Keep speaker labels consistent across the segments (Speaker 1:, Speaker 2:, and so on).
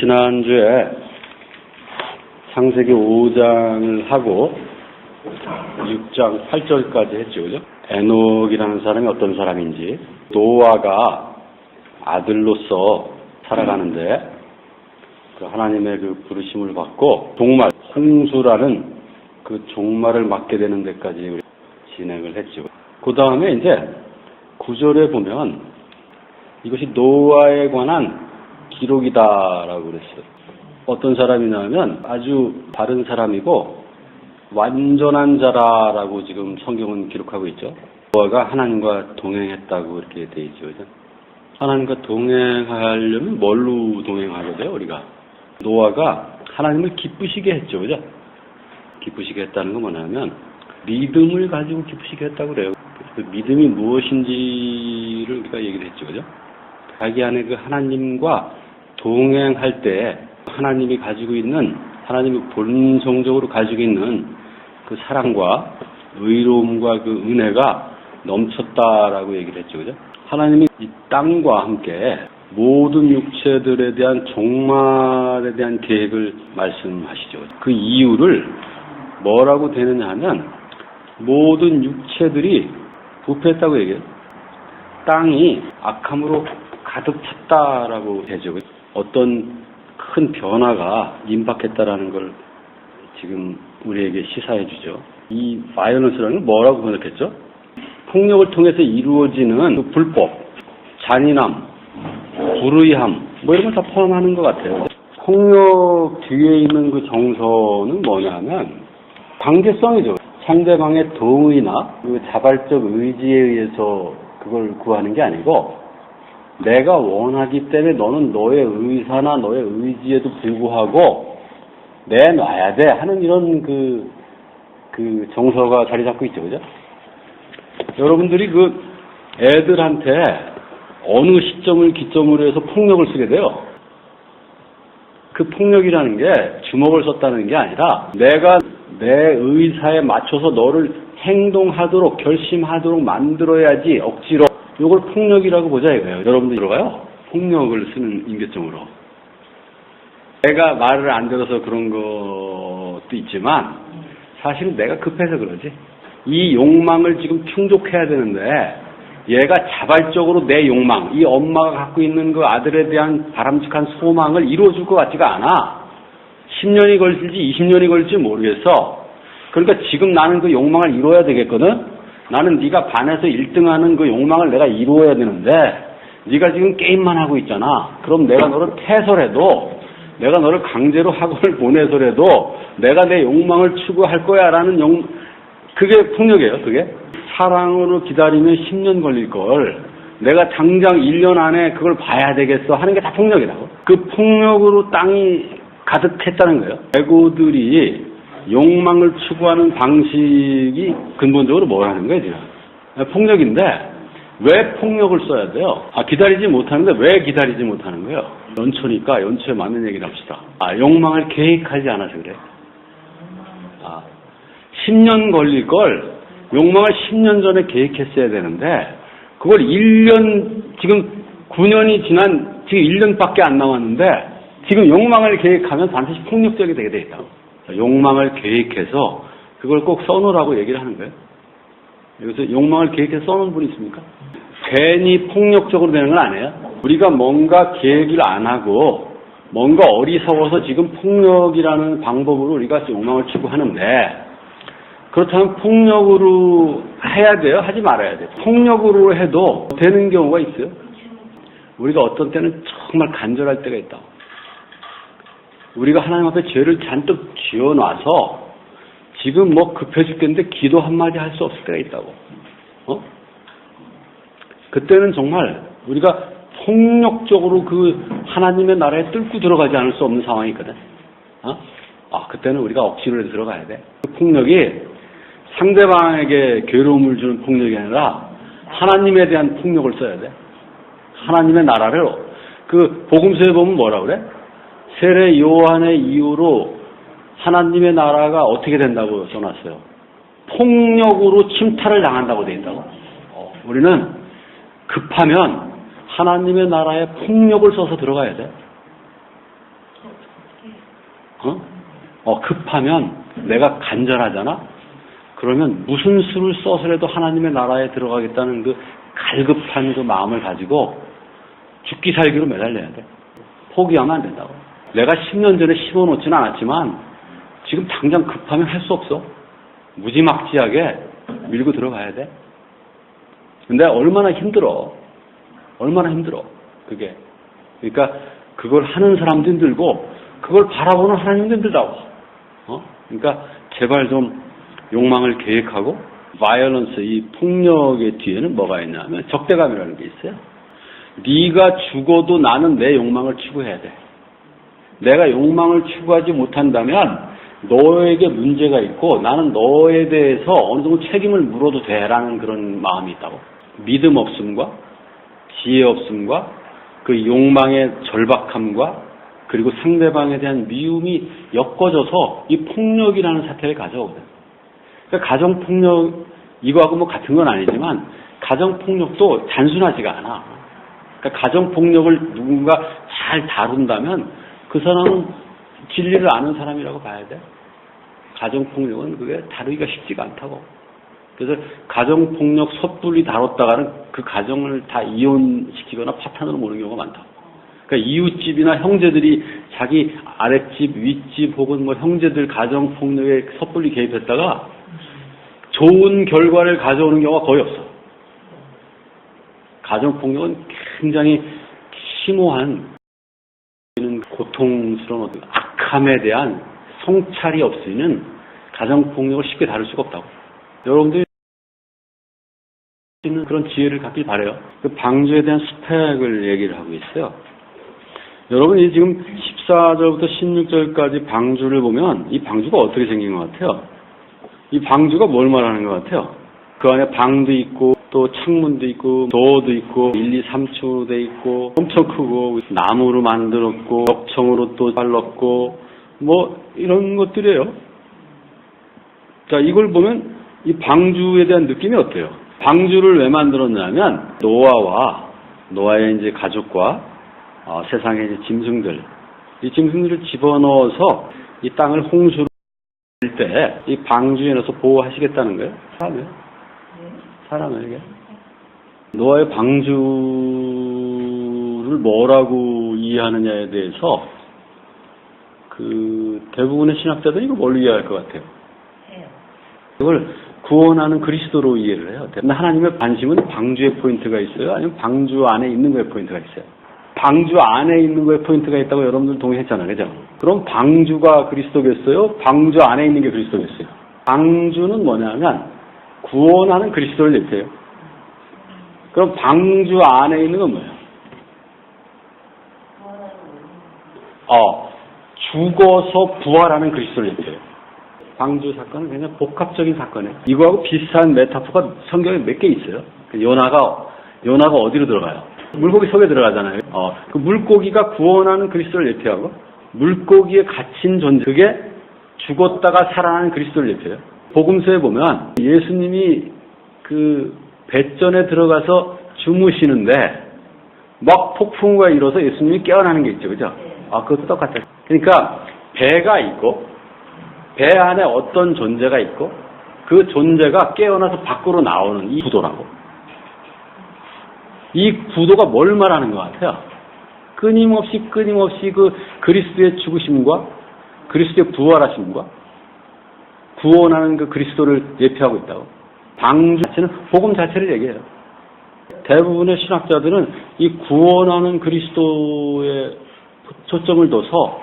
Speaker 1: 지난주에 창세기 5장을 하고 6장 8절까지 했죠, 그죠? 에녹이라는 사람이 어떤 사람인지, 노아가 아들로서 살아가는데 그 하나님의 그 부르심을 받고 종말, 홍수라는 그 종말을 맞게 되는 데까지 우리 진행을 했죠. 그 다음에 이제 9절에 보면 이것이 노아에 관한 기록이다라고 그랬어요. 어떤 사람이냐면 아주 바른 사람이고 완전한 자라라고 지금 성경은 기록하고 있죠. 노아가 하나님과 동행했다고 이렇게 돼 있죠. 그죠? 하나님과 동행하려면 뭘로 동행하게 돼요, 우리가? 노아가 하나님을 기쁘시게 했죠. 그죠? 기쁘시게 했다는 건 뭐냐면 믿음을 가지고 기쁘시게 했다고 그래요. 그 믿음이 무엇인지를 우리가 얘기를 했죠. 그죠? 자기 안에 그 하나님과 동행할 때 하나님이 가지고 있는, 하나님이 본성적으로 가지고 있는 그 사랑과 의로움과 그 은혜가 넘쳤다라고 얘기를 했죠. 그죠? 하나님이 이 땅과 함께 모든 육체들에 대한 종말에 대한 계획을 말씀하시죠. 그 이유를 뭐라고 되느냐 하면 모든 육체들이 부패했다고 얘기해요. 땅이 악함으로 가득 찼다라고 되죠. 어떤 큰 변화가 임박했다라는 걸 지금 우리에게 시사해 주죠. 이 바이오런스라는 건 뭐라고 번역했죠? 폭력을 통해서 이루어지는 그 불법, 잔인함, 불의함, 뭐 이런 걸 다 포함하는 것 같아요. 폭력 뒤에 있는 그 정서는 뭐냐면 강제성이죠. 상대방의 동의나 그 자발적 의지에 의해서 그걸 구하는 게 아니고 내가 원하기 때문에 너는 너의 의사나 너의 의지에도 불구하고 내놔야 돼 하는 이런 그 정서가 자리 잡고 있죠. 그죠? 여러분들이 그 애들한테 어느 시점을 기점으로 해서 폭력을 쓰게 돼요. 그 폭력이라는 게 주먹을 썼다는 게 아니라 내가 내 의사에 맞춰서 너를 행동하도록 결심하도록 만들어야지 억지로, 이걸 폭력이라고 보자 이거예요. 여러분들 들어가요? 폭력을 쓰는 임계점으로. 내가 말을 안 들어서 그런 것도 있지만 사실은 내가 급해서 그러지. 이 욕망을 지금 충족해야 되는데 얘가 자발적으로 내 욕망, 이 엄마가 갖고 있는 그 아들에 대한 바람직한 소망을 이루어줄 것 같지가 않아. 10년이 걸릴지 20년이 걸릴지 모르겠어. 그러니까 지금 나는 그 욕망을 이루어야 되겠거든. 나는 네가 반에서 1등하는 그 욕망을 내가 이루어야 되는데 네가 지금 게임만 하고 있잖아. 그럼 내가 너를 태설해도, 내가 너를 강제로 학원을 보내서라도 내가 내 욕망을 추구할 거야 라는 그게 폭력이에요. 그게 사랑으로 기다리면 10년 걸릴 걸 내가 당장 1년 안에 그걸 봐야 되겠어 하는 게 다 폭력이라고. 그 폭력으로 땅이 가득했다는 거예요. 에고들이 욕망을 추구하는 방식이 근본적으로 뭐라는 거예요, 지금? 폭력인데 왜 폭력을 써야 돼요? 기다리지 못하는데 왜 기다리지 못하는 거예요? 연초니까 연초에 맞는 얘기를 합시다. 욕망을 계획하지 않아서 그래. 10년 걸릴 걸 욕망을 10년 전에 계획했어야 되는데 그걸 1년, 지금 9년이 지난 지금 1년밖에 안 남았는데 지금 욕망을 계획하면 반드시 폭력적이 되게 돼 있다고. 욕망을 계획해서 그걸 꼭 써놓으라고 얘기를 하는 거예요. 여기서 욕망을 계획해서 써놓은 분이 있습니까? 괜히 폭력적으로 되는 건 아니에요. 우리가 뭔가 계획을 안 하고 뭔가 어리석어서 지금 폭력이라는 방법으로 우리가 욕망을 추구하는데, 그렇다면 폭력으로 해야 돼요? 하지 말아야 돼요? 폭력으로 해도 되는 경우가 있어요. 우리가 어떤 때는 정말 간절할 때가 있다. 우리가 하나님 앞에 죄를 잔뜩 지어놔서 지금 뭐 급해 죽겠는데 기도 한마디 할 수 없을 때가 있다고. 그때는 정말 우리가 폭력적으로 그 하나님의 나라에 뚫고 들어가지 않을 수 없는 상황이 있거든. 그때는 우리가 억지로 해서 들어가야 돼. 그 폭력이 상대방에게 괴로움을 주는 폭력이 아니라 하나님에 대한 폭력을 써야 돼. 하나님의 나라를, 그 복음서에 보면 뭐라 그래? 세례 요한의 이후로 하나님의 나라가 어떻게 된다고 써놨어요? 폭력으로 침탈을 당한다고 돼 있다고. 우리는 급하면 하나님의 나라에 폭력을 써서 들어가야 돼. 급하면 내가 간절하잖아. 그러면 무슨 수를 써서라도 하나님의 나라에 들어가겠다는 그 갈급한 그 마음을 가지고 죽기 살기로 매달려야 돼. 포기하면 안 된다고. 내가 10년 전에 심어놓지는 않았지만 지금 당장 급하면 할 수 없어. 무지막지하게 밀고 들어가야 돼. 근데 얼마나 힘들어. 그게. 그러니까 그걸 하는 사람도 힘들고 그걸 바라보는 하나님도 힘들다고. 그러니까 제발 좀 욕망을 계획하고 바이올런스, 이 폭력의 뒤에는 뭐가 있냐면 적대감이라는 게 있어요. 네가 죽어도 나는 내 욕망을 추구해야 돼. 내가 욕망을 추구하지 못한다면 너에게 문제가 있고 나는 너에 대해서 어느 정도 책임을 물어도 돼라는 그런 마음이 있다고. 믿음 없음과 지혜 없음과 그 욕망의 절박함과 그리고 상대방에 대한 미움이 엮어져서 이 폭력이라는 사태를 가져오거든. 그러니까 가정폭력, 이거하고 뭐 같은 건 아니지만 가정폭력도 단순하지가 않아. 그러니까 가정폭력을 누군가 잘 다룬다면 그 사람은 진리를 아는 사람이라고 봐야 돼. 가정폭력은 그게 다루기가 쉽지가 않다고. 그래서 가정폭력 섣불리 다뤘다가는 그 가정을 다 이혼시키거나 파탄으로 모는 경우가 많다. 그러니까 이웃집이나 형제들이 자기 아랫집, 윗집 혹은 뭐 형제들 가정폭력에 섣불리 개입했다가 좋은 결과를 가져오는 경우가 거의 없어. 가정폭력은 굉장히 심오한 고통스러운 악함에 대한 성찰이 없이는 가정폭력을 쉽게 다룰 수가 없다고. 여러분들이 그런 지혜를 갖길 바라요. 그 방주에 대한 스펙을 얘기를 하고 있어요. 여러분이 지금 14절부터 16절까지 방주를 보면 이 방주가 어떻게 생긴 것 같아요? 이 방주가 뭘 말하는 것 같아요? 그 안에 방도 있고 또 창문도 있고 도어도 있고 1, 2, 3층으로 돼 있고 엄청 크고 나무로 만들었고 벽청으로 또 발랐고 뭐 이런 것들이에요. 자, 이걸 보면 이 방주에 대한 느낌이 어때요? 방주를 왜 만들었냐면 노아의 이제 가족과 세상의 이제 짐승들, 이 짐승들을 집어넣어서 이 땅을 홍수를 때 이 방주에 넣어서 보호하시겠다는 거예요. 사람을 이게. 노아의 방주를 뭐라고 이해하느냐에 대해서 그 대부분의 신학자들이 이거 뭘로 이해할 것 같아요? 이걸 구원하는 그리스도로 이해를 해요. 근데 하나님의 관심은 방주에 포인트가 있어요? 아니면 방주 안에 있는 거에 포인트가 있어요? 방주 안에 있는 거에 포인트가 있다고 여러분들 동의했잖아요. 그죠? 그럼 방주가 그리스도겠어요? 방주 안에 있는 게 그리스도겠어요? 방주는 뭐냐면 구원하는 그리스도를 얘기해요. 그럼 방주 안에 있는 건 뭐예요? 죽어서 부활하는 그리스도를 얘기해요. 방주 사건은 굉장히 복합적인 사건이에요. 이거하고 비슷한 메타포가 성경에 몇 개 있어요. 요나가 어디로 들어가요? 물고기 속에 들어가잖아요. 그 물고기가 구원하는 그리스도를 예표하고 물고기에 갇힌 존재, 그게 죽었다가 살아나는 그리스도를 예표해요. 복음서에 보면 예수님이 그 배전에 들어가서 주무시는데 막 폭풍우가 일어서 예수님이 깨어나는 게 있죠. 그죠? 그것도 똑같아요. 그러니까 배가 있고 배 안에 어떤 존재가 있고 그 존재가 깨어나서 밖으로 나오는 이 구도라고. 이 구도가 뭘 말하는 것 같아요? 끊임없이 그 그리스도의 죽으심과 그리스도의 부활하심과 구원하는 그 그리스도를 예표하고 있다고. 방주 자체는 복음 자체를 얘기해요. 대부분의 신학자들은 이 구원하는 그리스도에 초점을 둬서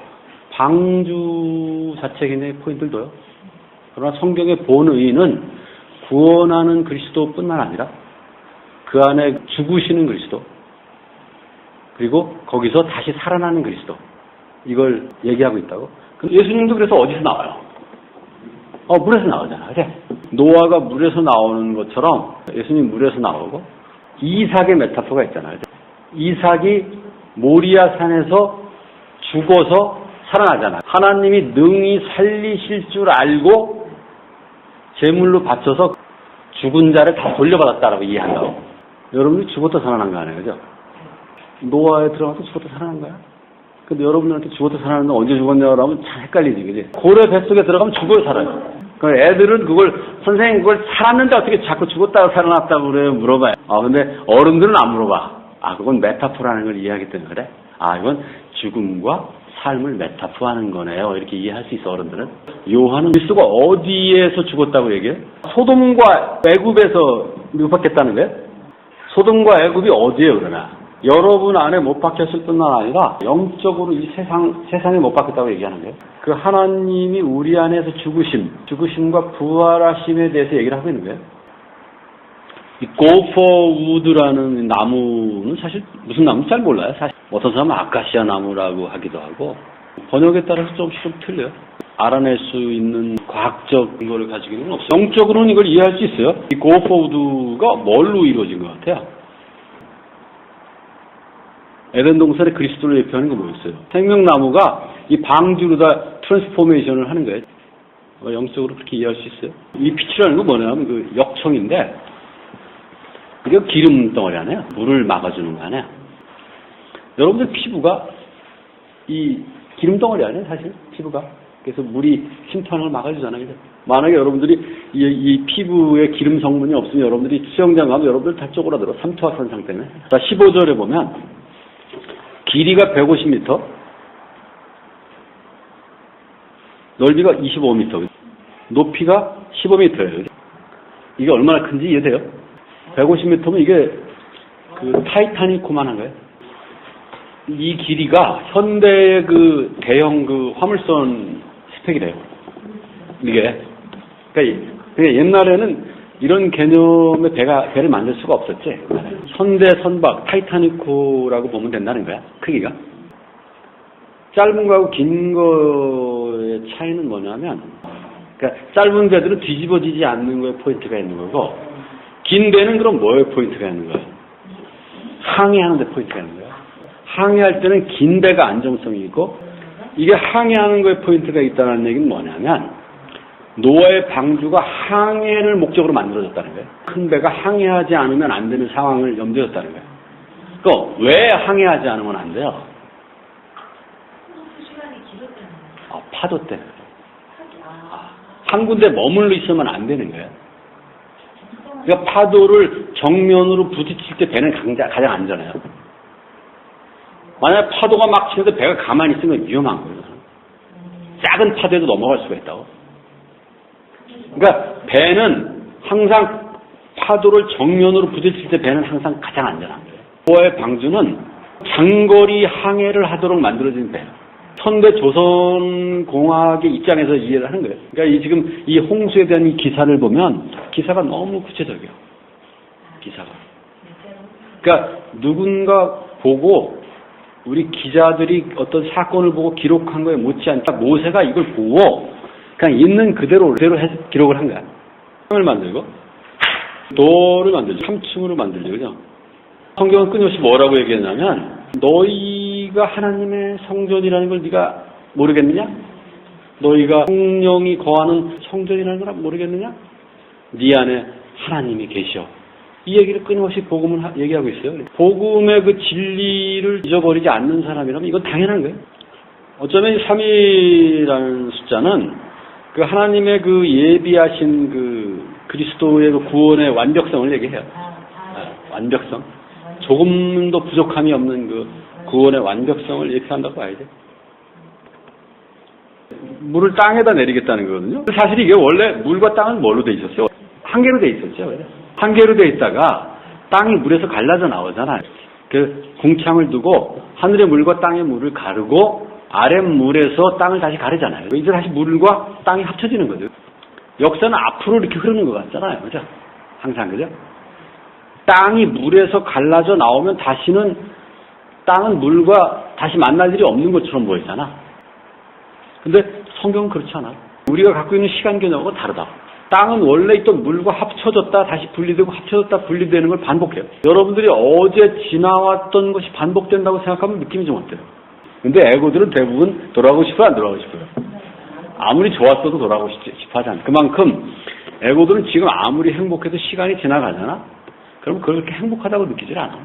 Speaker 1: 방주 자체에 굉장히 포인트를 둬요. 그러나 성경의 본의는 구원하는 그리스도뿐만 아니라 그 안에 죽으시는 그리스도, 그리고 거기서 다시 살아나는 그리스도, 이걸 얘기하고 있다고. 예수님도 그래서 어디서 나와요? 물에서 나오잖아. 그래? 노아가 물에서 나오는 것처럼 예수님 물에서 나오고, 이삭의 메타포가 있잖아요. 이삭이 모리아 산에서 죽어서 살아나잖아. 하나님이 능히 살리실 줄 알고 제물로 바쳐서 죽은 자를 다 돌려받았다라고 이해한다고. 여러분이 죽었다 살아난 거 아니에요? 그죠? 노아에 들어가서 죽었다 살아난 거야. 근데 여러분들한테 죽어도 살았는데 언제 죽었냐고 하면 참 헷갈리지, 그지? 고래 뱃속에 들어가면 죽어요, 살아요. 그러니까 애들은 그걸, 선생님 그걸 살았는데 어떻게 자꾸 죽었다고 살아났다고 그래요? 물어봐요. 근데 어른들은 안 물어봐. 그건 메타포라는 걸 이해하기 때문에 그래? 이건 죽음과 삶을 메타포하는 거네요. 이렇게 이해할 수 있어, 어른들은. 요한은 그리스도가 어디에서 죽었다고 얘기해? 소돔과 애굽에서 못 박혔다는 거예요? 소돔과 애굽이 어디에요, 그러나? 여러분 안에 못 박혔을 뿐만 아니라 영적으로 이 세상에 못 박혔다고 얘기하는 거예요. 그 하나님이 우리 안에서 죽으심과 부활하심에 대해서 얘기를 하고 있는 거예요. 이 고퍼우드라는 나무는 사실 무슨 나무인지 잘 몰라요. 사실 어떤 사람은 아카시아 나무라고 하기도 하고 번역에 따라서 조금씩 좀 틀려요. 알아낼 수 있는 과학적 근거를 가지고 있는 건 없어요. 영적으로는 이걸 이해할 수 있어요. 이 고퍼우드가 뭘로 이루어진 것 같아요? 에덴 동산에 그리스도를 예표하는 건 뭐였어요? 생명나무가 이 방주로 다 트랜스포메이션을 하는 거예요. 영적으로 그렇게 이해할 수 있어요. 이 빛이라는 건 뭐냐면 그 역청인데 이게 기름 덩어리 아니에요. 물을 막아주는 거 아니에요. 여러분들 피부가 이 기름 덩어리 아니에요, 사실 피부가. 그래서 물이 침투하는 걸 막아주잖아요. 만약에 여러분들이 이 피부에 기름 성분이 없으면 여러분들이 수영장 가면 여러분들 다 쪼그라들어. 삼투압선 때문에. 자, 15절에 보면 길이가 150m, 넓이가 25m, 높이가 15m예요. 이게 얼마나 큰지 이해돼요? 150m면 이게 그 타이타닉만한 거예요. 이 길이가 현대의 그 대형 그 화물선 스펙이래요. 이게. 그러니까 옛날에는 이런 개념의 배를 만들 수가 없었지. 현대 선박, 타이타닉호라고 보면 된다는 거야, 크기가. 짧은 거하고 긴 거의 차이는 뭐냐면, 그러니까 짧은 배들은 뒤집어지지 않는 거에 포인트가 있는 거고, 긴 배는 그럼 뭐에 포인트가 있는 거야? 항해하는 데 포인트가 있는 거야. 항해할 때는 긴 배가 안정성이 있고, 이게 항해하는 거에 포인트가 있다는 얘기는 뭐냐면, 노아의 방주가 항해를 목적으로 만들어졌다는 거예요. 큰 배가 항해하지 않으면 안 되는 상황을 염두에 뒀다는 거예요. 그럼 왜 항해하지 않으면 안 돼요? 파도 때문에. 한 군데 머물러 있으면 안 되는 거예요. 그러니까 파도를 정면으로 부딪힐 때 배는 가장 안전해요. 만약 파도가 막 치는데 배가 가만히 있으면 위험한 거예요. 작은 파도에도 넘어갈 수가 있다고. 그러니까 배는 항상 파도를 정면으로 부딪힐 때 배는 항상 가장 안전한 거예요. 노아의 방주는 장거리 항해를 하도록 만들어진 배예요. 현대 조선공학의 입장에서 이해를 하는 거예요. 그러니까 지금 이 홍수에 대한 이 기사를 보면 기사가 너무 구체적이에요. 기사가. 그러니까 누군가 보고 우리 기자들이 어떤 사건을 보고 기록한 거에 못지않다 모세가 이걸 보고 그냥 있는 그대로 해서 기록을 한 거야. 을 만들고 도를 만들죠. 3층으로 만들죠. 그죠? 성경은 끊임없이 뭐라고 얘기했냐면 너희가 하나님의 성전이라는 걸 네가 모르겠느냐? 너희가 성령이 거하는 성전이라는 걸 모르겠느냐? 네 안에 하나님이 계셔. 이 얘기를 끊임없이 복음을 얘기하고 있어요. 복음의 그 진리를 잊어버리지 않는 사람이라면 이건 당연한 거예요. 어쩌면 3이라는 숫자는 그 하나님의 그 예비하신 그 그리스도의 그 구원의 완벽성을 얘기해요. 완벽성. 조금도 부족함이 없는 그 구원의 완벽성을 얘기한다고 봐야 돼. 물을 땅에다 내리겠다는 거거든요. 사실 이게 원래 물과 땅은 뭘로 돼 있었어요? 한 개로 돼 있었죠. 한 개로 돼 있다가 땅이 물에서 갈라져 나오잖아요. 그 궁창을 두고 하늘의 물과 땅의 물을 가르고 아랫물에서 땅을 다시 가르잖아요. 이제 다시 물과 땅이 합쳐지는 거죠. 역사는 앞으로 이렇게 흐르는 것 같잖아요. 그죠? 항상, 그죠? 땅이 물에서 갈라져 나오면 다시는 땅은 물과 다시 만날 일이 없는 것처럼 보이잖아. 근데 성경은 그렇지 않아. 우리가 갖고 있는 시간 개념하고 다르다. 땅은 원래 있던 물과 합쳐졌다 다시 분리되고 합쳐졌다 분리되는 걸 반복해요. 여러분들이 어제 지나왔던 것이 반복된다고 생각하면 느낌이 좀 어때요? 근데 에고들은 대부분 돌아가고 싶어요, 안 돌아가고 싶어요? 아무리 좋았어도 돌아가고 싶어 하지 않아요. 그만큼 에고들은 지금 아무리 행복해도 시간이 지나가잖아? 그럼 그렇게 행복하다고 느끼질 않아.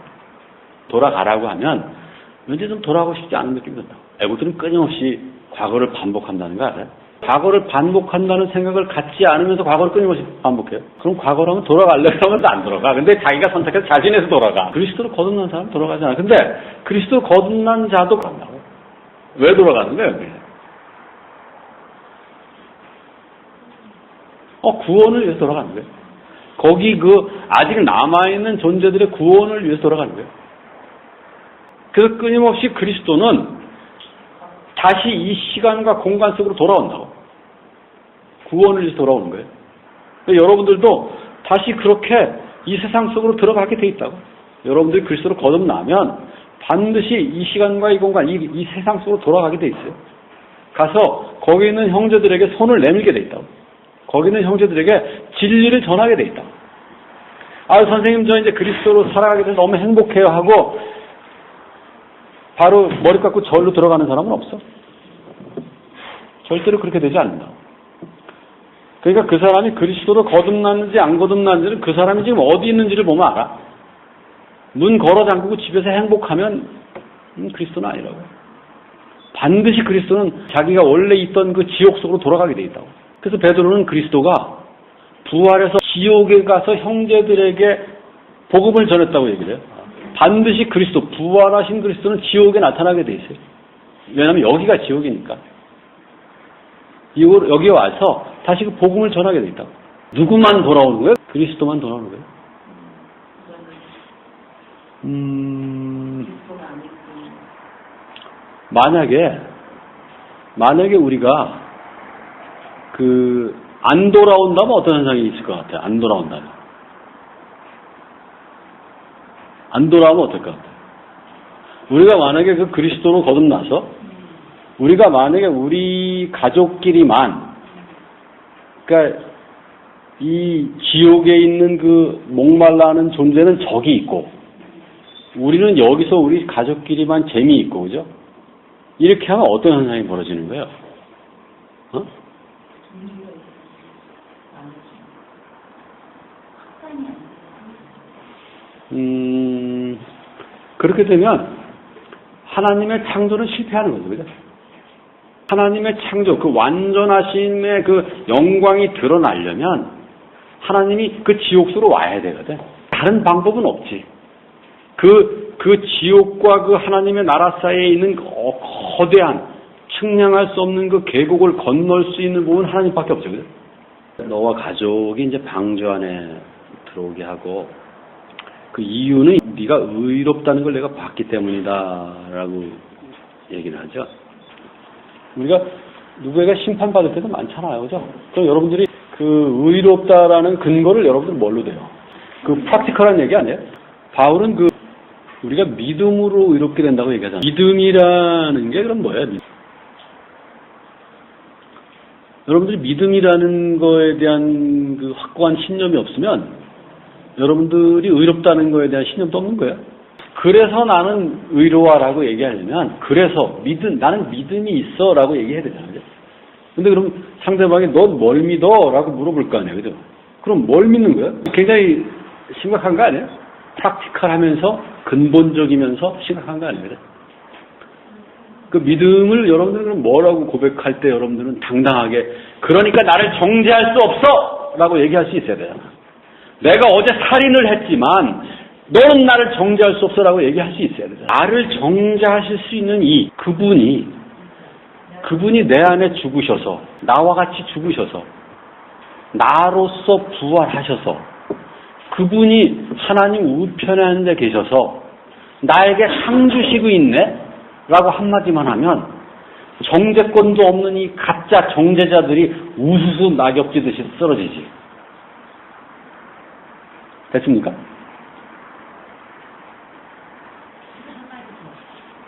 Speaker 1: 돌아가라고 하면 왠지 좀 돌아가고 싶지 않은 느낌이 든다. 애국들은 끊임없이 과거를 반복한다는 거 알아요? 과거를 반복한다는 생각을 갖지 않으면서 과거를 끊임없이 반복해요. 그럼 과거로 하면 돌아가려고 하면 안 돌아가. 근데 자기가 선택해서 자진해서 돌아가. 그리스도로 거듭난 사람은 돌아가지 않아. 근데 그리스도로 거듭난 자도 간다고. 왜 돌아가는 거예요? 구원을 위해서 돌아가는 거예요. 거기 아직 남아있는 존재들의 구원을 위해서 돌아가는 거예요. 그래서 끊임없이 그리스도는 다시 이 시간과 공간 속으로 돌아온다고. 구원을 위해서 돌아오는 거예요. 여러분들도 다시 그렇게 이 세상 속으로 들어가게 돼 있다고. 여러분들이 그리스도로 거듭나면 반드시 이 시간과 이 공간, 이 세상 속으로 돌아가게 돼 있어요. 가서 거기 있는 형제들에게 손을 내밀게 돼 있다고. 거기 있는 형제들에게 진리를 전하게 돼 있다고. 선생님 저 이제 그리스도로 살아가게 돼서 너무 행복해요 하고 바로 머리 깎고 절로 들어가는 사람은 없어. 절대로 그렇게 되지 않는다. 그러니까 그 사람이 그리스도로 거듭났는지 안 거듭났는지를 그 사람이 지금 어디 있는지를 보면 알아. 문 걸어 잠그고 집에서 행복하면 그리스도는 아니라고. 반드시 그리스도는 자기가 원래 있던 그 지옥 속으로 돌아가게 돼 있다고. 그래서 베드로는 그리스도가 부활해서 지옥에 가서 형제들에게 복음을 전했다고 얘기를 해요. 반드시 그리스도, 부활하신 그리스도는 지옥에 나타나게 돼 있어요. 왜냐하면 여기가 지옥이니까. 여기에 와서 다시 그 복음을 전하게 돼 있다고. 누구만 돌아오는 거예요? 그리스도만 돌아오는 거예요. 만약에 우리가 안 돌아온다면 어떤 현상이 있을 것 같아요? 안 돌아온다면. 안 돌아오면 어떨 것 같아요? 우리가 만약에 그 그리스도로 거듭나서 우리가 만약에 우리 가족끼리만 그러니까 이 지옥에 있는 그 목말라하는 존재는 저기 있고 우리는 여기서 우리 가족끼리만 재미있고 그죠? 이렇게 하면 어떤 현상이 벌어지는 거예요? 그렇게 되면 하나님의 창조는 실패하는 거죠. 그죠? 하나님의 창조, 그 완전하심의 그 영광이 드러나려면 하나님이 그 지옥 속으로 와야 되거든. 다른 방법은 없지. 그 지옥과 그 하나님의 나라 사이에 있는 거대한 측량할 수 없는 그 계곡을 건널 수 있는 부분은 하나님밖에 없죠. 그죠? 너와 가족이 이제 방주 안에 들어오게 하고 그 이유는 네가 의롭다는 걸 내가 봤기 때문이다라고 얘기를 하죠. 우리가 누구에게 심판받을 때도 많잖아요. 그죠? 그럼 여러분들이 그 의롭다라는 근거를 여러분들 뭘로 돼요? 그 프랙티컬한 얘기 아니에요? 바울은 우리가 믿음으로 의롭게 된다고 얘기하잖아요. 믿음이라는 게 그럼 뭐예요? 여러분들이 믿음이라는 거에 대한 그 확고한 신념이 없으면 여러분들이 의롭다는 거에 대한 신념도 없는 거예요. 그래서 나는 의로와라고 얘기하려면 나는 믿음이 있어 라고 얘기해야 되잖아요. 근데 그럼 상대방이 넌 뭘 믿어? 라고 물어볼 거 아니에요. 그죠? 그럼 뭘 믿는 거예요? 굉장히 심각한 거 아니에요? 프랙티컬하면서 근본적이면서 심각한 거 아니에요? 그 믿음을 여러분들은 뭐라고 고백할 때 여러분들은 당당하게 그러니까 나를 정죄할 수 없어! 라고 얘기할 수 있어야 돼요. 내가 어제 살인을 했지만 너는 나를 정죄할 수 없어 라고 얘기할 수 있어야 돼요. 나를 정죄하실 수 있는 그분이 내 안에 죽으셔서 나와 같이 죽으셔서 나로서 부활하셔서 그분이 하나님 우편에 앉아 계셔서 나에게 상 주시고 있네? 라고 한마디만 하면 정죄권도 없는 이 가짜 정죄자들이 우수수 낙엽지듯이 쓰러지지. 됐습니까?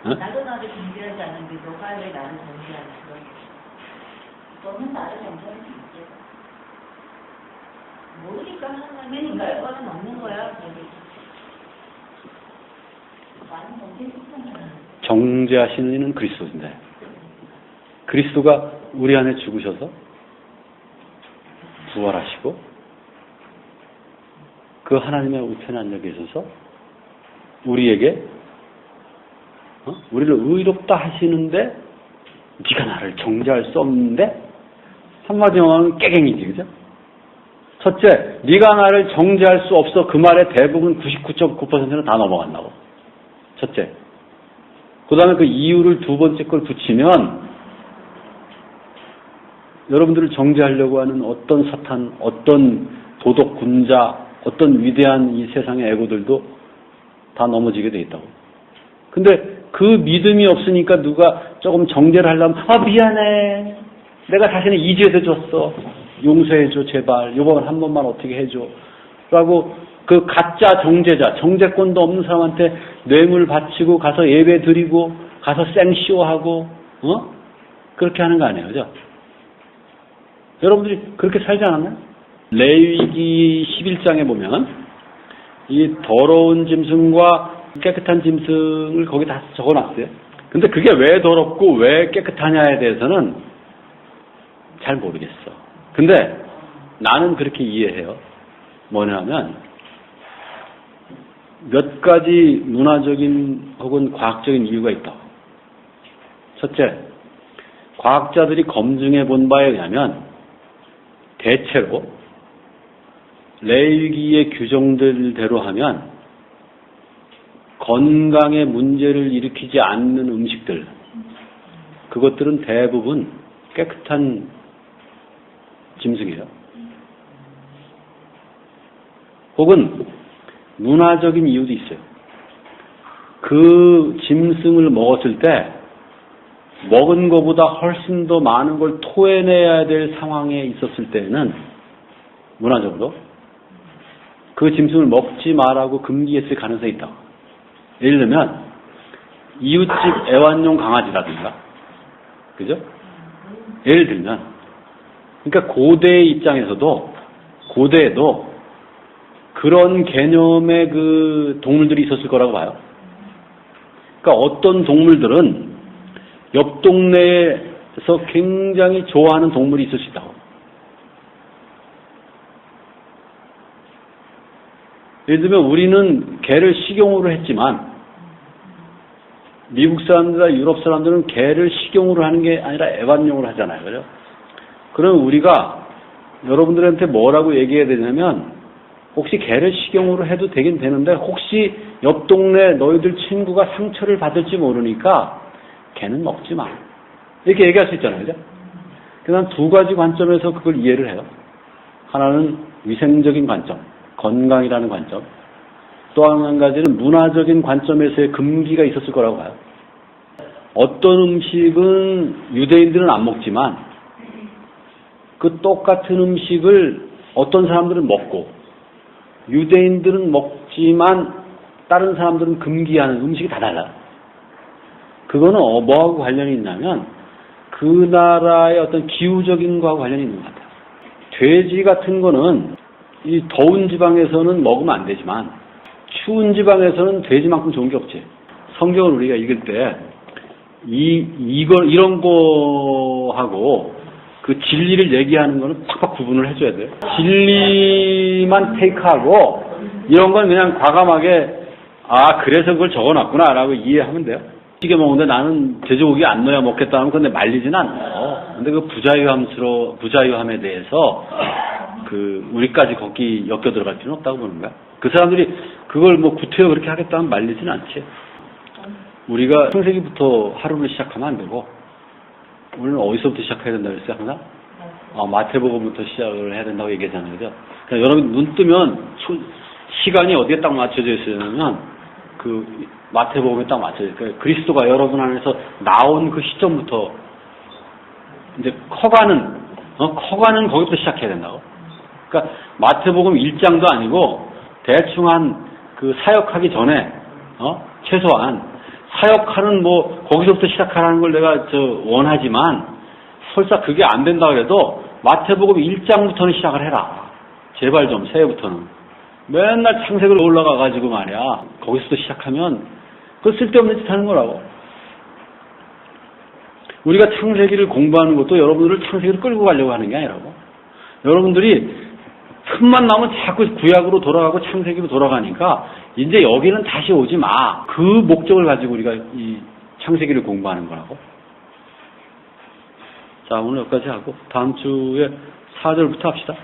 Speaker 2: 나도 나를 정죄하지 않는데 너가 왜 나를 정죄하는 거야? 너는 나를 정죄할 수 있지. 모르니까 하나님은 결과는 없는 거야. 많은 정죄했잖아.
Speaker 1: 정죄하시는 이는 그리스도인데 그리스도가 우리 안에 죽으셔서 부활하시고 그 하나님의 우편에 앉아 계셔서 우리에게 우리를 의롭다 하시는데 네가 나를 정죄할 수 없는데? 한마디로 하면 깨갱이지, 그죠? 첫째, 네가 나를 정죄할 수 없어. 그 말의 대부분 99.9%는 다 넘어간다고. 첫째. 그 다음에 그 이유를 두 번째 걸 붙이면 여러분들을 정죄하려고 하는 어떤 사탄, 어떤 도덕 군자, 어떤 위대한 이 세상의 애고들도 다 넘어지게 돼 있다고. 근데 그 믿음이 없으니까 누가 조금 정죄를 하려면 미안해. 내가 자신을 이제해 줬어. 용서해줘 제발. 이번 한 번만 어떻게 해줘. 라고 그 가짜 정죄자, 정죄권도 없는 사람한테 뇌물 바치고 가서 예배 드리고 가서 생쇼하고 그렇게 하는 거 아니에요. 그죠? 여러분들이 그렇게 살지 않았나요? 레위기 11장에 보면 이 더러운 짐승과 깨끗한 짐승을 거기 다 적어놨어요. 근데 그게 왜 더럽고 왜 깨끗하냐에 대해서는 잘 모르겠어. 근데 나는 그렇게 이해해요. 뭐냐면 몇 가지 문화적인 혹은 과학적인 이유가 있다. 첫째, 과학자들이 검증해 본 바에 의하면 대체로 레위기의 규정들대로 하면 건강에 문제를 일으키지 않는 음식들, 그것들은 대부분 깨끗한 짐승이에요. 혹은 문화적인 이유도 있어요. 그 짐승을 먹었을 때 먹은 것보다 훨씬 더 많은 걸 토해내야 될 상황에 있었을 때는 문화적으로 그 짐승을 먹지 말라고 금기했을 가능성이 있다. 예를 들면 이웃집 애완용 강아지라든가, 그죠? 예를 들면, 그러니까 고대의 입장에서도 고대에도 그런 개념의 그 동물들이 있었을 거라고 봐요. 그러니까 어떤 동물들은 옆 동네에서 굉장히 좋아하는 동물이 있을 수 있다고. 예를 들면 우리는 개를 식용으로 했지만 미국 사람들이나 유럽 사람들은 개를 식용으로 하는 게 아니라 애완용으로 하잖아요. 그죠? 그럼 우리가 여러분들한테 뭐라고 얘기해야 되냐면 혹시 개를 식용으로 해도 되긴 되는데 혹시 옆 동네 너희들 친구가 상처를 받을지 모르니까 개는 먹지 마. 이렇게 얘기할 수 있잖아요. 그죠? 그냥 두 가지 관점에서 그걸 이해를 해요. 하나는 위생적인 관점, 건강이라는 관점. 또 한 가지는 문화적인 관점에서의 금기가 있었을 거라고 봐요. 어떤 음식은 유대인들은 안 먹지만 그 똑같은 음식을 어떤 사람들은 먹고 유대인들은 먹지만 다른 사람들은 금기하는 음식이 다 달라요. 그거는 뭐하고 관련이 있냐면 그 나라의 어떤 기후적인 거하고 관련이 있는 것 같아요. 돼지 같은 거는 이 더운 지방에서는 먹으면 안 되지만 추운 지방에서는 돼지만큼 좋은 게 없지. 성경을 우리가 읽을 때 이런 거하고 그 진리를 얘기하는 거는 팍팍 구분을 해줘야 돼요. 진리만 테이크하고 이런 건 그냥 과감하게 그래서 그걸 적어놨구나라고 이해하면 돼요. 찌개 먹는데 나는 돼지고기 안 넣어야 먹겠다 하면 근데 말리진 않아요. 근데 그 부자유함에 대해서 우리까지 거기 엮여 들어갈 필요는 없다고 보는 거야. 그 사람들이 그걸 구태여 그렇게 하겠다면 말리진 않지. 우리가 창세기부터 하루를 시작하면 안 되고 우리는 어디서부터 시작해야 된다고 했어요, 항상? 마태복음부터 시작을 해야 된다고 얘기하잖아요. 그죠? 그러니까 여러분 눈 뜨면 시간이 어디에 딱 맞춰져 있으냐면 마태복음에 딱 맞춰져 있어요. 그러니까 그리스도가 여러분 안에서 나온 그 시점부터 이제 커가는 거기부터 시작해야 된다고. 그러니까 마태복음 1장도 아니고 대충 사역하기 전에 최소한 사역하는 거기서부터 시작하라는 걸 내가 원하지만 설사 그게 안 된다 그래도 마태복음 1장부터는 시작을 해라. 제발 좀 새해부터는. 맨날 창세기로 올라가가지고 말이야. 거기서부터 시작하면 그 쓸데없는 짓 하는 거라고. 우리가 창세기를 공부하는 것도 여러분들을 창세기를 끌고 가려고 하는 게 아니라고. 여러분들이 틈만 나오면 자꾸 구약으로 돌아가고 창세기로 돌아가니까 이제 여기는 다시 오지 마. 그 목적을 가지고 우리가 이 창세기를 공부하는 거라고. 자, 오늘 여기까지 하고 다음 주에 4절부터 합시다.